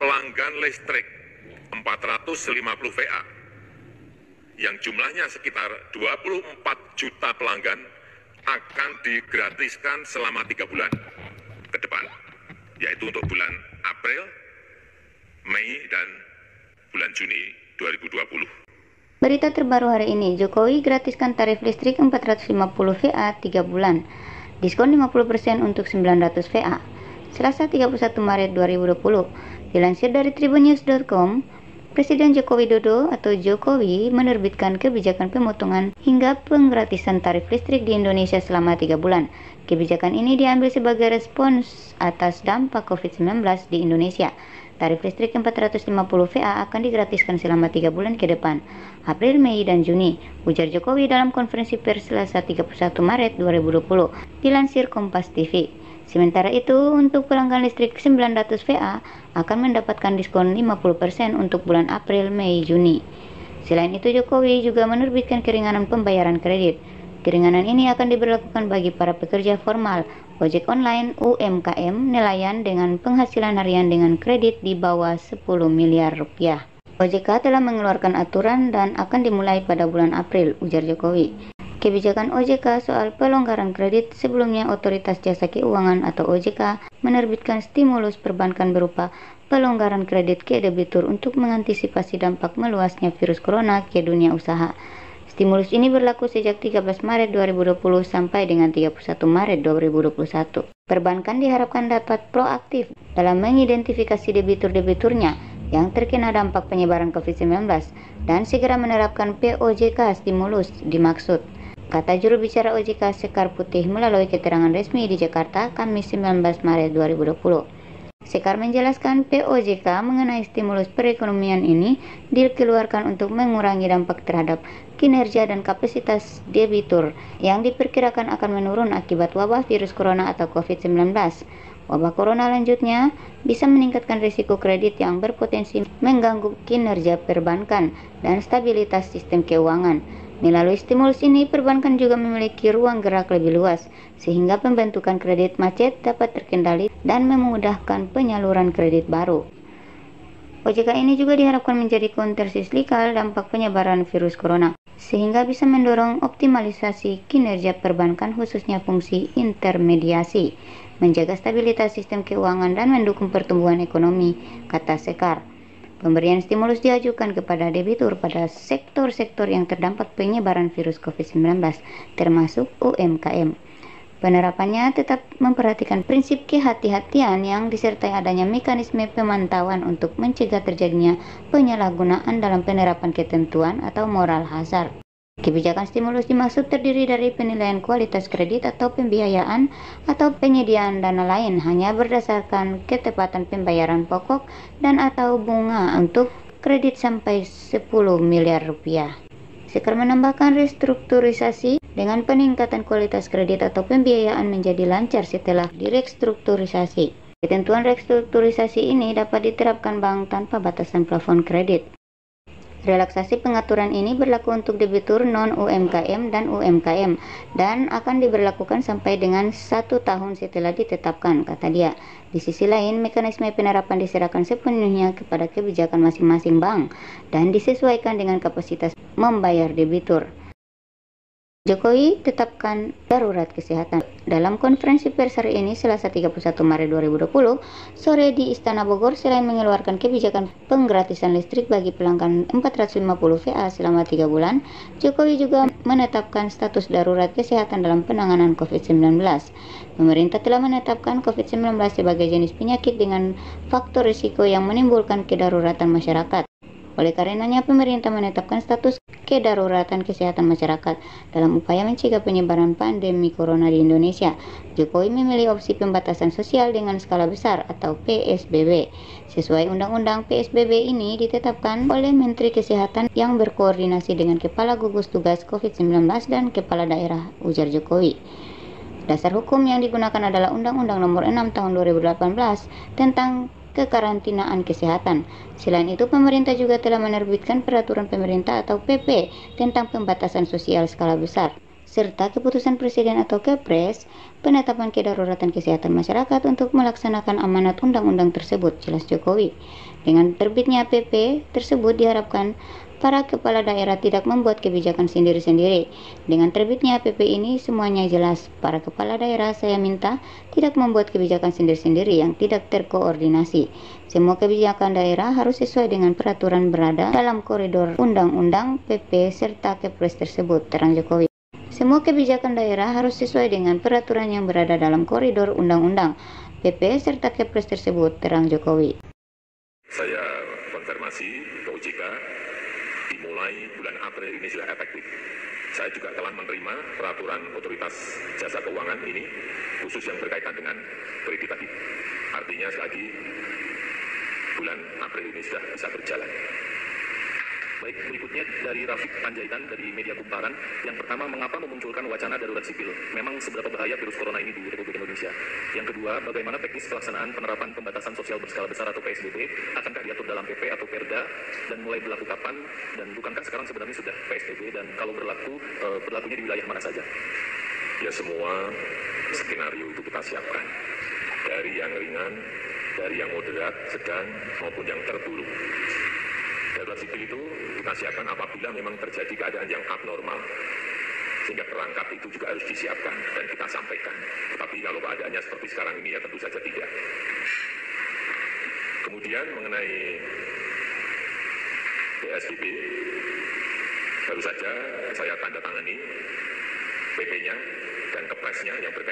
pelanggan listrik 450 VA yang jumlahnya sekitar 24 juta pelanggan akan digratiskan selama 3 bulan ke depan, yaitu untuk bulan April, Mei, dan bulan Juni 2020. Berita terbaru hari ini, Jokowi gratiskan tarif listrik 450 VA 3 bulan, diskon 50% untuk 900 VA. Selasa 31 Maret 2020, dilansir dari tribunnews.com, Presiden Joko Widodo atau Jokowi menerbitkan kebijakan pemotongan hingga penggratisan tarif listrik di Indonesia selama 3 bulan. Kebijakan ini diambil sebagai respons atas dampak COVID-19 di Indonesia. Tarif listrik 450 VA akan digratiskan selama 3 bulan ke depan, April, Mei, dan Juni, ujar Jokowi dalam konferensi pers Selasa 31 Maret 2020, dilansir Kompas TV. Sementara itu, untuk pelanggan listrik 900 VA akan mendapatkan diskon 50% untuk bulan April, Mei, Juni. Selain itu, Jokowi juga menerbitkan keringanan pembayaran kredit. Keringanan ini akan diberlakukan bagi para pekerja formal, ojek online, UMKM, nelayan dengan penghasilan harian dengan kredit di bawah 10 miliar rupiah. OJK telah mengeluarkan aturan dan akan dimulai pada bulan April, ujar Jokowi. Kebijakan OJK soal pelonggaran kredit sebelumnya Otoritas Jasa Keuangan atau OJK menerbitkan stimulus perbankan berupa pelonggaran kredit ke debitur untuk mengantisipasi dampak meluasnya virus corona ke dunia usaha. Stimulus ini berlaku sejak 13 Maret 2020 sampai dengan 31 Maret 2021. Perbankan diharapkan dapat proaktif dalam mengidentifikasi debitur-debiturnya yang terkena dampak penyebaran COVID-19 dan segera menerapkan POJK stimulus dimaksud, kata juru bicara OJK Sekar Putih melalui keterangan resmi di Jakarta, Kamis 19 Maret 2020. Sekar menjelaskan POJK mengenai stimulus perekonomian ini dikeluarkan untuk mengurangi dampak terhadap kinerja dan kapasitas debitur yang diperkirakan akan menurun akibat wabah virus corona atau COVID-19. Wabah corona lanjutnya bisa meningkatkan risiko kredit yang berpotensi mengganggu kinerja perbankan dan stabilitas sistem keuangan. Melalui stimulus ini, perbankan juga memiliki ruang gerak lebih luas, sehingga pembentukan kredit macet dapat terkendali dan memudahkan penyaluran kredit baru. OJK ini juga diharapkan menjadi countercyclical dampak penyebaran virus corona, sehingga bisa mendorong optimalisasi kinerja perbankan khususnya fungsi intermediasi, menjaga stabilitas sistem keuangan dan mendukung pertumbuhan ekonomi, kata Sekar. Pemberian stimulus diajukan kepada debitur pada sektor-sektor yang terdampak penyebaran virus COVID-19, termasuk UMKM. Penerapannya tetap memperhatikan prinsip kehati-hatian yang disertai adanya mekanisme pemantauan untuk mencegah terjadinya penyalahgunaan dalam penerapan ketentuan atau moral hazard. Kebijakan stimulus dimaksud terdiri dari penilaian kualitas kredit atau pembiayaan atau penyediaan dana lain hanya berdasarkan ketepatan pembayaran pokok dan atau bunga untuk kredit sampai 10 miliar rupiah. Sekar menambahkan restrukturisasi dengan peningkatan kualitas kredit atau pembiayaan menjadi lancar setelah direstrukturisasi. Ketentuan restrukturisasi ini dapat diterapkan bank tanpa batasan plafon kredit. Relaksasi pengaturan ini berlaku untuk debitur non-UMKM dan UMKM dan akan diberlakukan sampai dengan 1 tahun setelah ditetapkan, kata dia. Di sisi lain, mekanisme penerapan diserahkan sepenuhnya kepada kebijakan masing-masing bank dan disesuaikan dengan kapasitas membayar debitur. Jokowi tetapkan darurat kesehatan. Dalam konferensi pers hari ini, Selasa 31 Maret 2020, sore di Istana Bogor, selain mengeluarkan kebijakan penggratisan listrik bagi pelanggan 450 VA selama 3 bulan, Jokowi juga menetapkan status darurat kesehatan dalam penanganan COVID-19. Pemerintah telah menetapkan COVID-19 sebagai jenis penyakit dengan faktor risiko yang menimbulkan kedaruratan masyarakat. Oleh karenanya, pemerintah menetapkan status kedaruratan kesehatan masyarakat dalam upaya mencegah penyebaran pandemi corona di Indonesia. Jokowi memilih opsi pembatasan sosial dengan skala besar atau PSBB. Sesuai Undang-Undang, PSBB ini ditetapkan oleh Menteri Kesehatan yang berkoordinasi dengan Kepala Gugus Tugas COVID-19 dan Kepala Daerah, ujar Jokowi. Dasar hukum yang digunakan adalah Undang-Undang Nomor 6 Tahun 2018 tentang kekarantinaan kesehatan. Selain itu, pemerintah juga telah menerbitkan peraturan pemerintah atau PP tentang pembatasan sosial skala besar. serta keputusan Presiden atau Kepres penetapan kedaruratan kesehatan masyarakat untuk melaksanakan amanat undang-undang tersebut, jelas Jokowi. Dengan terbitnya PP tersebut diharapkan para kepala daerah tidak membuat kebijakan sendiri-sendiri. Dengan terbitnya PP ini semuanya jelas. Para kepala daerah saya minta tidak membuat kebijakan sendiri-sendiri yang tidak terkoordinasi. Semua kebijakan daerah harus sesuai dengan peraturan berada dalam koridor undang-undang, PP, serta Kepres tersebut, terang Jokowi. Semua kebijakan daerah harus sesuai dengan peraturan yang berada dalam koridor undang-undang, PP, serta Kepres tersebut, terang Jokowi. Saya konfirmasi ke OJK, dimulai bulan April ini sudah efektif. Saya juga telah menerima peraturan otoritas jasa keuangan ini, khusus yang berkaitan dengan kredit tadi. Artinya sekali lagi, bulan April ini sudah bisa berjalan. Baik, berikutnya dari Rafiq Panjaitan dari Media Kumparan. Yang pertama, mengapa memunculkan wacana darurat sipil? Memang seberapa bahaya virus corona ini di Republik Indonesia? Yang kedua, bagaimana teknis pelaksanaan penerapan pembatasan sosial berskala besar atau PSBB? Akankah diatur dalam PP atau Perda? Dan mulai berlaku kapan? Dan bukankah sekarang sebenarnya sudah PSBB? Dan kalau berlaku, berlakunya di wilayah mana saja? Ya, semua skenario itu kita siapkan. Dari yang ringan, dari yang moderat, sedang, maupun yang terburuk. Darurat sipil itu kita siapkan apabila memang terjadi keadaan yang abnormal, sehingga perangkat itu juga harus disiapkan dan kita sampaikan. Tetapi kalau keadaannya seperti sekarang ini, ya tentu saja tidak. Kemudian mengenai PSBB, baru saja saya tanda tangani PP-nya dan Kepresnya yang berkaitan